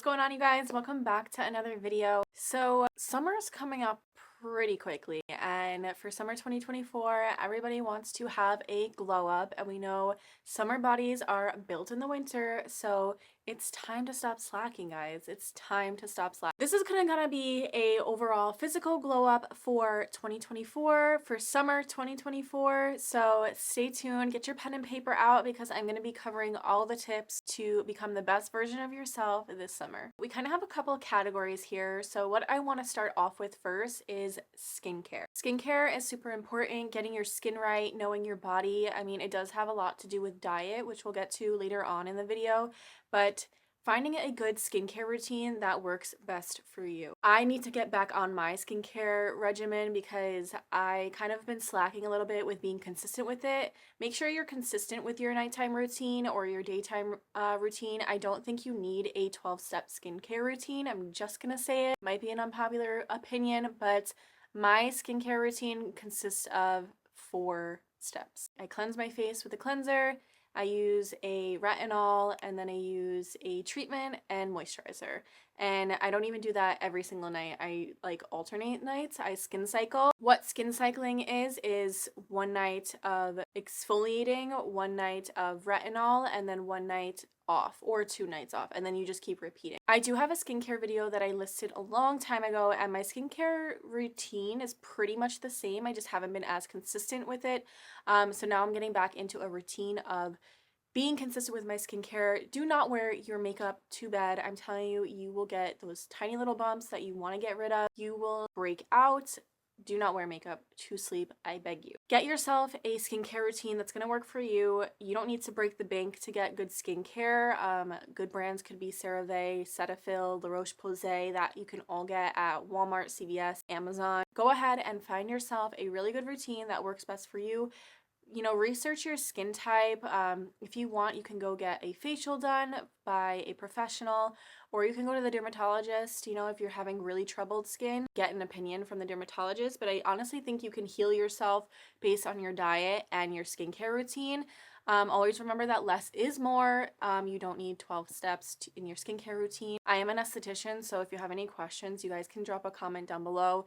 What's going on, you guys? Welcome back to another video. So summer's coming up pretty quickly, and for summer 2024 everybody wants to have a glow up, and we know summer bodies are built in the winter, so it's time to stop slacking, guys. It's time to stop slacking. This is gonna be a overall physical glow up for 2024, for summer 2024, so stay tuned, get your pen and paper out, because I'm gonna be covering all the tips to become the best version of yourself this summer. We kind of have a couple of categories here, so what I want to start off with first is skincare. Skincare is super important, getting your skin right, knowing your body. I mean, it does have a lot to do with diet, which we'll get to later on in the video, but finding a good skincare routine that works best for you. I need to get back on my skincare regimen because I kind of been slacking a little bit with being consistent with it. Make sure you're consistent with your nighttime routine or your daytime routine. I don't think you need a 12-step skincare routine. I'm just gonna say it. Might be an unpopular opinion, but my skincare routine consists of 4 steps. I cleanse my face with a cleanser, I use a retinol, and then I use a treatment and moisturizer. And I don't even do that every single night. I like alternate nights. I skin cycle. What skin cycling is 1 night of exfoliating, 1 night of retinol, and then 1 night off, or 2 nights off, and then you just keep repeating. I do have a skincare video that I listed a long time ago, and my skincare routine is pretty much the same. I just haven't been as consistent with it. So now I'm getting back into a routine of being consistent with my skincare. Do not wear your makeup to bed. I'm telling you, you will get those tiny little bumps that you want to get rid of. You will break out. Do not wear makeup to sleep, I beg you. Get yourself a skincare routine that's going to work for you. You don't need to break the bank to get good skincare. Good brands could be CeraVe, Cetaphil, La Roche-Posay, that you can all get at Walmart, CVS, Amazon. Go ahead and find yourself a really good routine that works best for you. You know, research your skin type. If you want, you can go get a facial done by a professional, or you can go to the dermatologist. You know, if you're having really troubled skin, get an opinion from the dermatologist. But I honestly think you can heal yourself based on your diet and your skincare routine. Always remember that less is more. You don't need 12 steps in your skincare routine. I am an esthetician, so if you have any questions, you guys can drop a comment down below.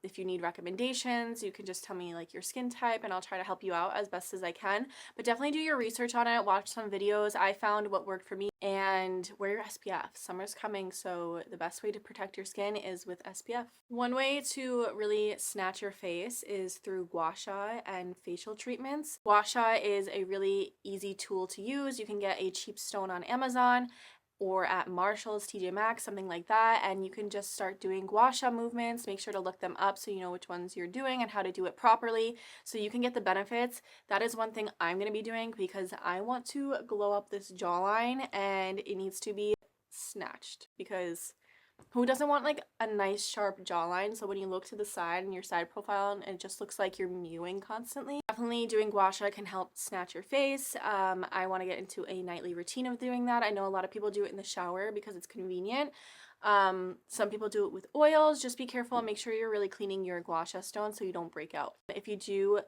If you need recommendations, you can just tell me like your skin type, and I'll try to help you out as best as I can. But definitely do your research on it, watch some videos. I found what worked for me, and wear your SPF. Summer's coming, so the best way to protect your skin is with SPF. One way to really snatch your face is through gua sha and facial treatments. Gua sha is a really easy tool to use. You can get a cheap stone on Amazon or at Marshall's, TJ Maxx, something like that, and you can just start doing gua sha movements. Make sure to look them up so you know which ones you're doing and how to do it properly so you can get the benefits. That is one thing I'm going to be doing because I want to glow up this jawline, and it needs to be snatched, because who doesn't want like a nice sharp jawline, so when you look to the side in your side profile and it just looks like you're mewing constantly. Definitely doing gua sha can help snatch your face. I want to get into a nightly routine of doing that. I know a lot of people do it in the shower because it's convenient. Some people do it with oils. Just be careful and make sure you're really cleaning your gua sha stone so you don't break out. If you do,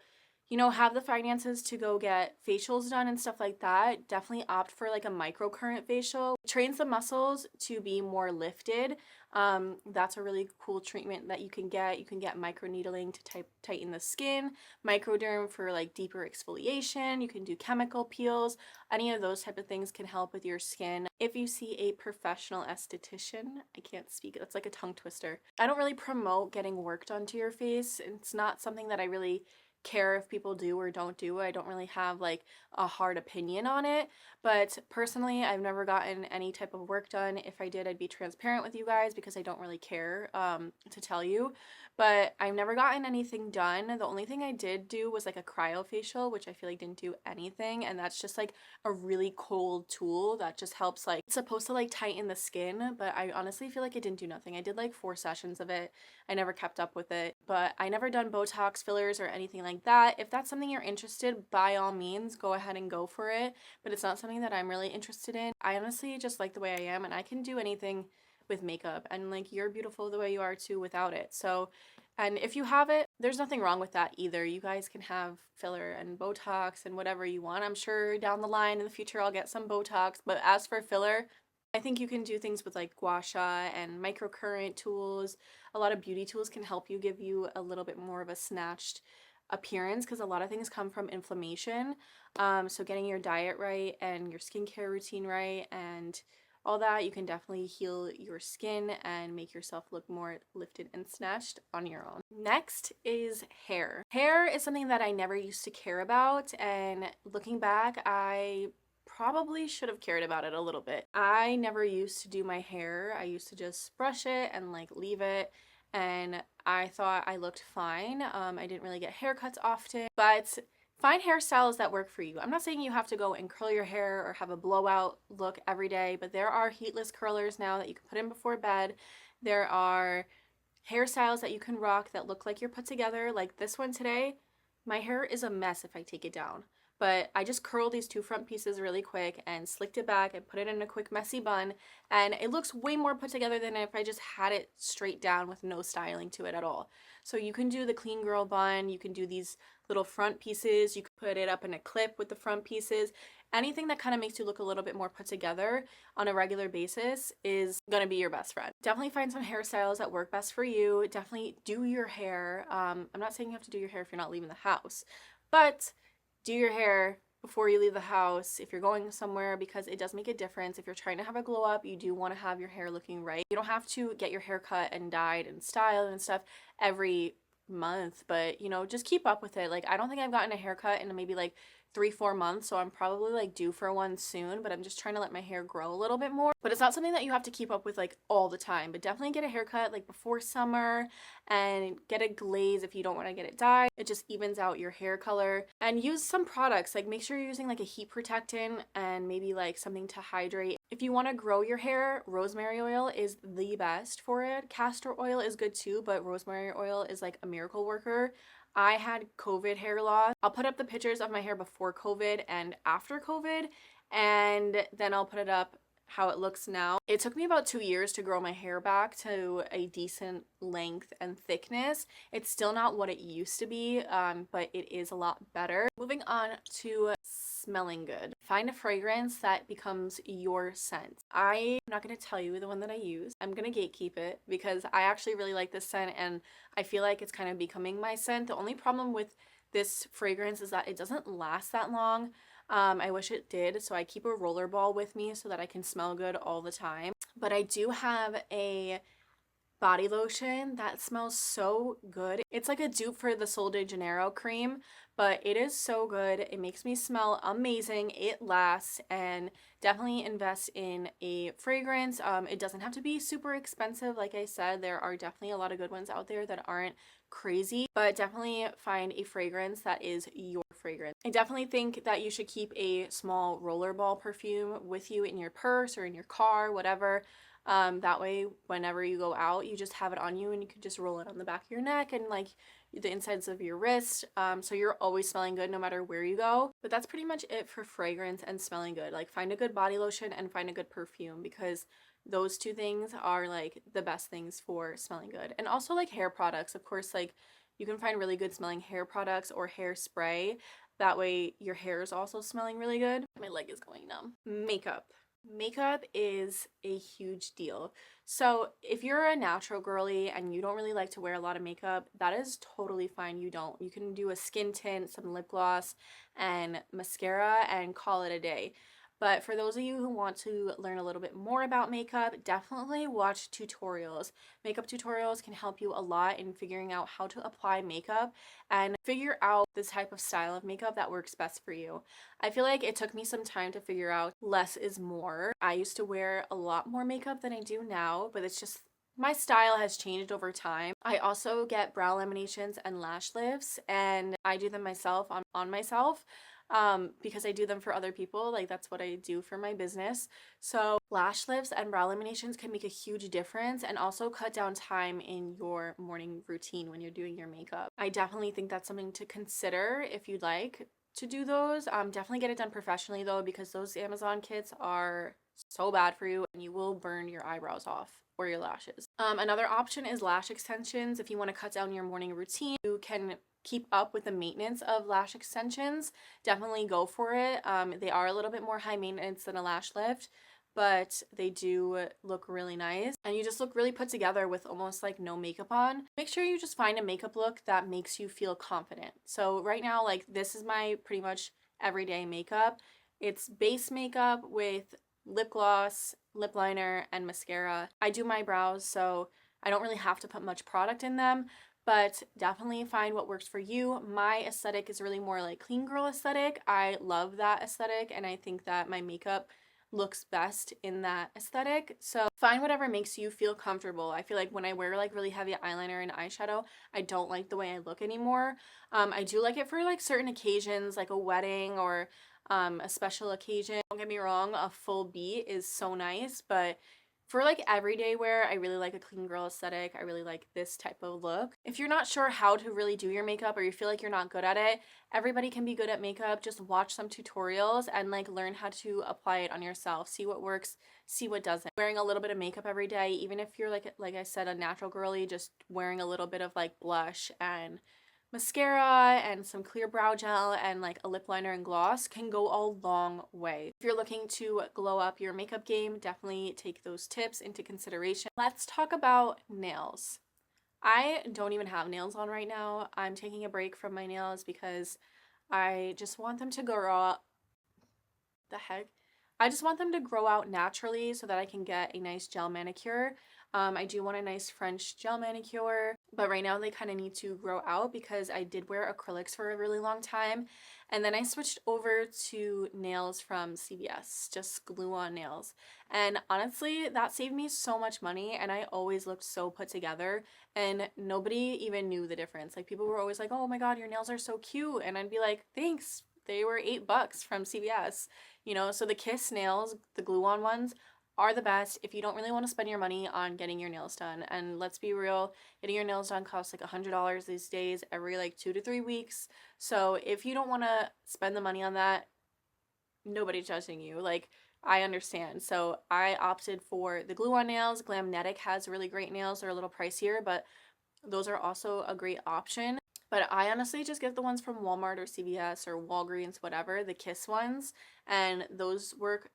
you know, have the finances to go get facials done and stuff like that, definitely opt for like a microcurrent facial. It trains the muscles to be more lifted. That's a really cool treatment that you can get. You can get microneedling to tighten the skin, microderm for like deeper exfoliation. You can do chemical peels. Any of those type of things can help with your skin. If you see a professional esthetician, I can't speak, that's like a tongue twister. I don't really promote getting work done to your face. It's not something that I really care if people do or don't do. I don't really have like a hard opinion on it, but personally I've never gotten any type of work done. If I did, I'd be transparent with you guys because I don't really care to tell you, but I've never gotten anything done. The only thing I did do was like a cryofacial, which I feel like didn't do anything, and that's just like a really cold tool that just helps, like it's supposed to like tighten the skin, but I honestly feel like it didn't do nothing. I did like 4 sessions of it. I never kept up with it, but I never done Botox, fillers, or anything like that. If that's something you're interested, by all means go ahead and go for it, but it's not something that I'm really interested in. I honestly just like the way I am, and I can do anything with makeup, and like you're beautiful the way you are too without it. So, and if you have it, there's nothing wrong with that either. You guys can have filler and Botox and whatever you want. I'm sure down the line in the future I'll get some Botox, but as for filler, I think you can do things with like gua sha and microcurrent tools. A lot of beauty tools can help you give you a little bit more of a snatched appearance because a lot of things come from inflammation. So getting your diet right and your skincare routine right and all that, you can definitely heal your skin and make yourself look more lifted and snatched on your own. Next is hair. Hair is something that I never used to care about, and looking back, I probably should have cared about it a little bit. I never used to do my hair. I used to just brush it and like leave it, and I thought I looked fine. I didn't really get haircuts often, but find hairstyles that work for you. I'm not saying you have to go and curl your hair or have a blowout look every day, but there are heatless curlers now that you can put in before bed. There are hairstyles that you can rock that look like you're put together. Like this one today, my hair is a mess if I take it down. But I just curled these two front pieces really quick and slicked it back and put it in a quick messy bun, and it looks way more put together than if I just had it straight down with no styling to it at all. So you can do the clean girl bun, you can do these little front pieces, you can put it up in a clip with the front pieces. Anything that kind of makes you look a little bit more put together on a regular basis is gonna be your best friend. Definitely find some hairstyles that work best for you. Definitely do your hair. I'm not saying you have to do your hair if you're not leaving the house, but do your hair before you leave the house if you're going somewhere, because it does make a difference. If you're trying to have a glow up, you do want to have your hair looking right. You don't have to get your hair cut and dyed and styled and stuff every month, but you know, just keep up with it. Like I don't think I've gotten a haircut in maybe like 3-4 months, so I'm probably like due for one soon, but I'm just trying to let my hair grow a little bit more. But it's not something that you have to keep up with like all the time, but definitely get a haircut like before summer and get a glaze if you don't want to get it dyed. It just evens out your hair color. And use some products, like make sure you're using like a heat protectant and maybe like something to hydrate. If you want to grow your hair, rosemary oil is the best for it. Castor oil is good too, but rosemary oil is like a miracle worker. I had COVID hair loss. I'll put up the pictures of my hair before COVID and after COVID, and then I'll put it up how it looks now. It took me about 2 years to grow my hair back to a decent length and thickness. It's still not what it used to be, but it is a lot better. Moving on to smelling good. Find a fragrance that becomes your scent. I'm not going to tell you the one that I use. I'm going to gatekeep it because I actually really like this scent and I feel like it's kind of becoming my scent. The only problem with this fragrance is that it doesn't last that long. I wish it did, so I keep a roller ball with me so that I can smell good all the time. But I do have a body lotion that smells so good. It's like a dupe for the Sol de Janeiro cream, but it is so good. It makes me smell amazing. It lasts, and definitely invest in a fragrance. It doesn't have to be super expensive. Like I said, there are definitely a lot of good ones out there that aren't crazy, but definitely find a fragrance that is your fragrance. I definitely think that you should keep a small rollerball perfume with you in your purse or in your car, whatever. That way, whenever you go out, you just have it on you and you can just roll it on the back of your neck and like the insides of your wrist. So you're always smelling good no matter where you go. But that's pretty much it for fragrance and smelling good. Like find a good body lotion and find a good perfume, because those two things are like the best things for smelling good. And also like hair products, of course, like you can find really good smelling hair products or hairspray. That way your hair is also smelling really good. My leg is going numb. Makeup. Makeup is a huge deal. So if you're a natural girly and you don't really like to wear a lot of makeup, that is totally fine. You don't. You can do a skin tint, some lip gloss, and mascara and call it a day. But for those of you who want to learn a little bit more about makeup, definitely watch tutorials. Makeup tutorials can help you a lot in figuring out how to apply makeup and figure out the type of style of makeup that works best for you. I feel like it took me some time to figure out less is more. I used to wear a lot more makeup than I do now, but it's just my style has changed over time. I also get brow laminations and lash lifts, and I do them myself on myself. Because I do them for other people. Like that's what I do for my business. So lash lifts and brow laminations can make a huge difference and also cut down time in your morning routine when you're doing your makeup. I definitely think that's something to consider if you'd like to do those. Definitely get it done professionally though, because those Amazon kits are so bad for you and you will burn your eyebrows off or your lashes. Another option is lash extensions. If you want to cut down your morning routine, you can keep up with the maintenance of lash extensions. Definitely go for it. They are a little bit more high maintenance than a lash lift, but they do look really nice and you just look really put together with almost like no makeup on. Make sure you just find a makeup look that makes you feel confident. So right now, like, this is my pretty much everyday makeup. It's base makeup with lip gloss, lip liner, and mascara. I do my brows, so I don't really have to put much product in them, but definitely find what works for you. My aesthetic is really more like clean girl aesthetic. I love that aesthetic, and I think that my makeup looks best in that aesthetic. So find whatever makes you feel comfortable. I feel like when I wear like really heavy eyeliner and eyeshadow, I don't like the way I look anymore. I do like it for like certain occasions, like a wedding or a special occasion. Don't get me wrong, a full beat is so nice, but for like everyday wear, I really like a clean girl aesthetic. I really like this type of look. If you're not sure how to really do your makeup or you feel like you're not good at it, everybody can be good at makeup. Just watch some tutorials and like learn how to apply it on yourself. See what works, see what doesn't. Wearing a little bit of makeup every day, even if you're like I said, a natural girly, just wearing a little bit of like blush and mascara and some clear brow gel and like a lip liner and gloss can go a long way. If you're looking to glow up your makeup game, definitely take those tips into consideration. Let's talk about nails. I don't even have nails on right now. I'm taking a break from my nails because I just want them to grow up. The heck? I just want them to grow out naturally so that I can get a nice gel manicure. I do want a nice French gel manicure, but right now they kind of need to grow out because I did wear acrylics for a really long time. And then I switched over to nails from CVS, just glue-on nails. And honestly, that saved me so much money and I always looked so put together and nobody even knew the difference. Like, people were always like, "Oh my God, your nails are so cute." And I'd be like, "Thanks. They were $8 from CVS." You know, so the Kiss nails, the glue-on ones, are the best if you don't really want to spend your money on getting your nails done. And let's be real, getting your nails done costs like $100 these days every like 2 to 3 weeks. So if you don't want to spend the money on that, nobody's judging you. Like, I understand. So I opted for the glue-on nails. Glamnetic has really great nails. They're a little pricier, but those are also a great option. But I honestly just get the ones from Walmart or CVS or Walgreens, whatever, the Kiss ones, and those work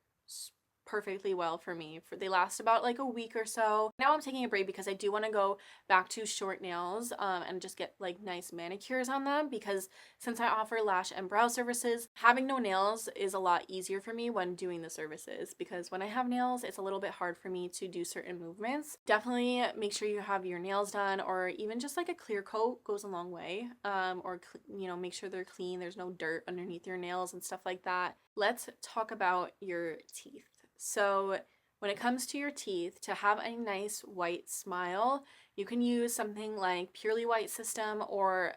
perfectly well for me. They last about like a week or so. Now I'm taking a break because I do want to go back to short nails and just get like nice manicures on them, because since I offer lash and brow services, having no nails is a lot easier for me when doing the services, because when I have nails, it's a little bit hard for me to do certain movements. Definitely make sure you have your nails done, or even just like a clear coat goes a long way. Or you know, make sure they're clean, there's no dirt underneath your nails and stuff like that. Let's talk about your teeth. So when it comes to your teeth, to have a nice white smile, you can use something like Purely White System or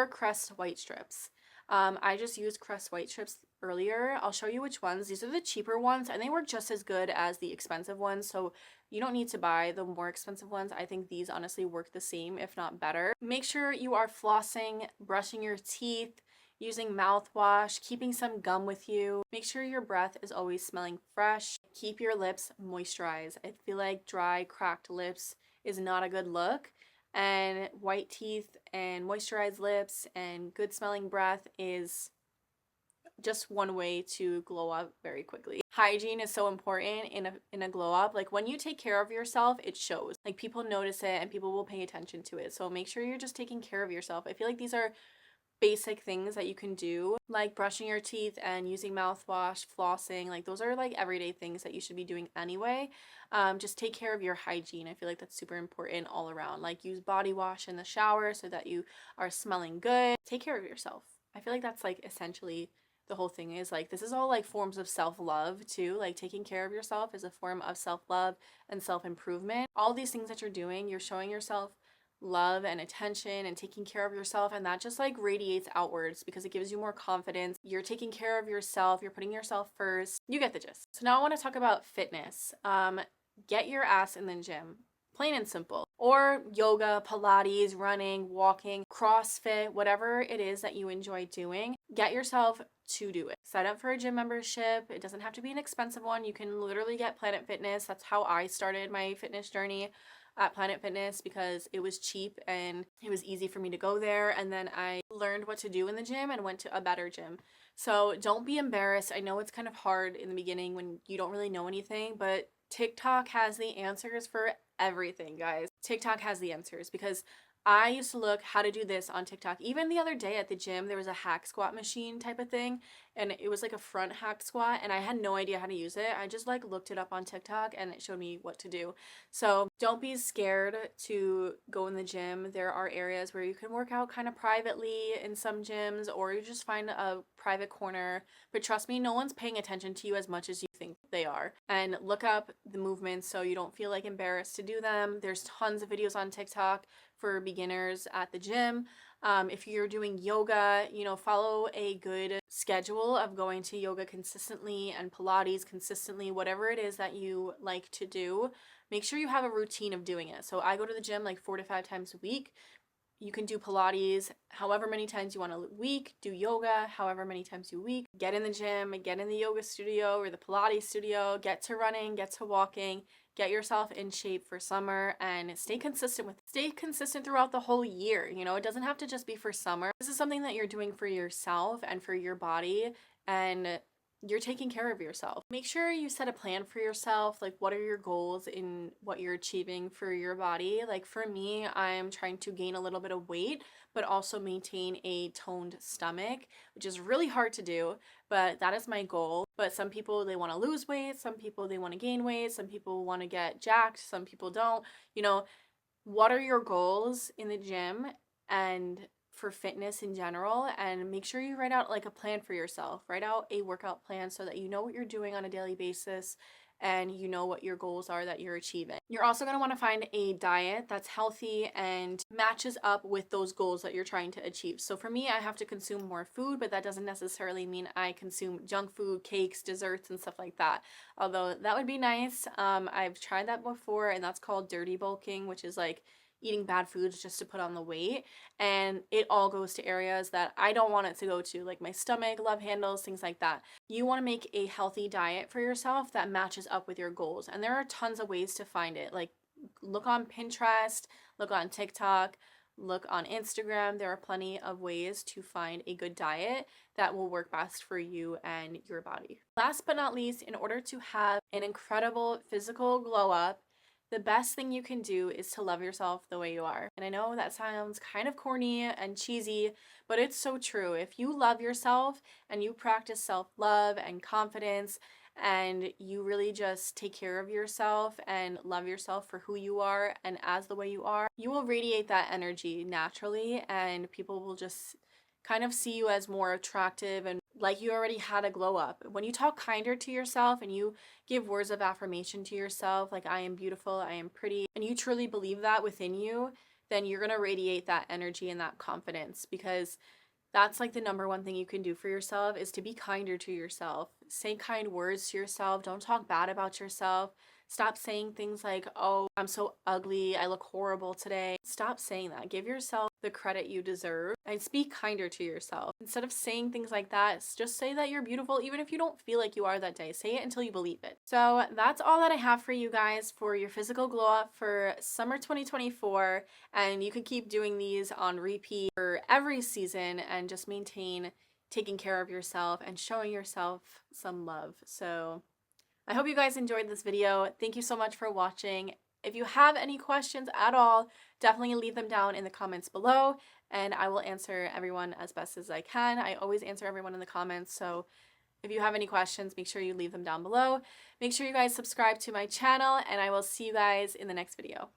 Crest White Strips. I just used Crest White Strips earlier. I'll show you which ones. These are the cheaper ones and they work just as good as the expensive ones, so you don't need to buy the more expensive ones. I think these honestly work the same, if not better. Make sure you are flossing, brushing your teeth, using mouthwash, keeping some gum with you. Make sure your breath is always smelling fresh. Keep your lips moisturized. I feel like dry, cracked lips is not a good look, and white teeth and moisturized lips and good smelling breath is just one way to glow up very quickly. Hygiene is so important in a glow up. Like, when you take care of yourself, it shows. Like, people notice it and people will pay attention to it. So make sure you're just taking care of yourself. I feel like these are basic things that you can do, like brushing your teeth and using mouthwash, flossing. Like, those are like everyday things that you should be doing anyway. Just take care of your hygiene. I feel like that's super important all around. Like, use body wash in the shower so that you are smelling good. Take care of yourself. I feel like that's like essentially the whole thing. Is like, this is all like forms of self-love too. Like, taking care of yourself is a form of self-love and self-improvement. All these things that you're doing, you're showing yourself love and attention and taking care of yourself, and that just like radiates outwards because it gives you more confidence. You're taking care of yourself, you're putting yourself first. You get the gist. So now I want to talk about fitness. Get your ass in the gym, plain and simple, or yoga, Pilates, running, walking, CrossFit, whatever it is that you enjoy doing. Get yourself to do it. Sign up for a gym membership. It doesn't have to be an expensive one. You can literally get Planet Fitness. That's how I started my fitness journey. at Planet Fitness because it was cheap and it was easy for me to go there. And then I learned what to do in the gym and went to a better gym. So don't be embarrassed. I know it's kind of hard in the beginning when you don't really know anything, but TikTok has the answers for everything, guys. TikTok has the answers because I used to look how to do this on TikTok. Even the other day at the gym, there was a hack squat machine type of thing, and it was like a front hack squat, and I had no idea how to use it. I just like looked it up on TikTok and it showed me what to do. So don't be scared to go in the gym. There are areas where you can work out kind of privately in some gyms, or you just find a private corner. But trust me, no one's paying attention to you as much as you think they are. And look up the movements so you don't feel like embarrassed to do them. There's tons of videos on TikTok for beginners at the gym. If you're doing yoga, follow a good schedule of going to yoga consistently and Pilates consistently, whatever it is that you like to do. Make sure you have a routine of doing it. So I go to the gym like 4 to 5 times a week. You can do Pilates however many times you want a week, do yoga however many times a week, get in the gym, get in the yoga studio or the Pilates studio, get to running, get to walking, get yourself in shape for summer and stay consistent throughout the whole year. It doesn't have to just be for summer. This is something that you're doing for yourself and for your body, and you're taking care of yourself. Make sure you set a plan for yourself. Like, what are your goals in what you're achieving for your body? Like, for me, I'm trying to gain a little bit of weight, but also maintain a toned stomach, which is really hard to do, but that is my goal. But some people, they want to lose weight. Some people, they want to gain weight. Some people want to get jacked. Some people don't. What are your goals in the gym and for fitness in general? And make sure you write out like a plan for yourself. Write out a workout plan so that you know what you're doing on a daily basis and you know what your goals are that you're achieving. You're also going to want to find a diet that's healthy and matches up with those goals that you're trying to achieve. So for me, I have to consume more food, but that doesn't necessarily mean I consume junk food, cakes, desserts, and stuff like that. Although that would be nice. I've tried that before, and that's called dirty bulking, which is like eating bad foods just to put on the weight, and it all goes to areas that I don't want it to go to, like my stomach, love handles, things like that. You want to make a healthy diet for yourself that matches up with your goals, and there are tons of ways to find it. Like, look on Pinterest, look on TikTok, look on Instagram. There are plenty of ways to find a good diet that will work best for you and your body. Last but not least, in order to have an incredible physical glow up, the best thing you can do is to love yourself the way you are. And I know that sounds kind of corny and cheesy, but it's so true. If you love yourself and you practice self-love and confidence, and you really just take care of yourself and love yourself for who you are and as the way you are, you will radiate that energy naturally, and people will just kind of see you as more attractive and like you already had a glow up. When you talk kinder to yourself and you give words of affirmation to yourself, like I am beautiful, I am pretty, and you truly believe that within you, then you're going to radiate that energy and that confidence, because that's like the number one thing you can do for yourself is to be kinder to yourself. Say kind words to yourself. Don't talk bad about yourself. Stop saying things like, oh, I'm so ugly, I look horrible today. Stop saying that. Give yourself the credit you deserve and speak kinder to yourself. Instead of saying things like that, just say that you're beautiful even if you don't feel like you are that day. Say it until you believe it. So that's all that I have for you guys for your physical glow up for summer 2024. And you can keep doing these on repeat for every season and just maintain taking care of yourself and showing yourself some love. So I hope you guys enjoyed this video. Thank you so much for watching. If you have any questions at all, definitely leave them down in the comments below, and I will answer everyone as best as I can. I always answer everyone in the comments, so if you have any questions, make sure you leave them down below. Make sure you guys subscribe to my channel, and I will see you guys in the next video.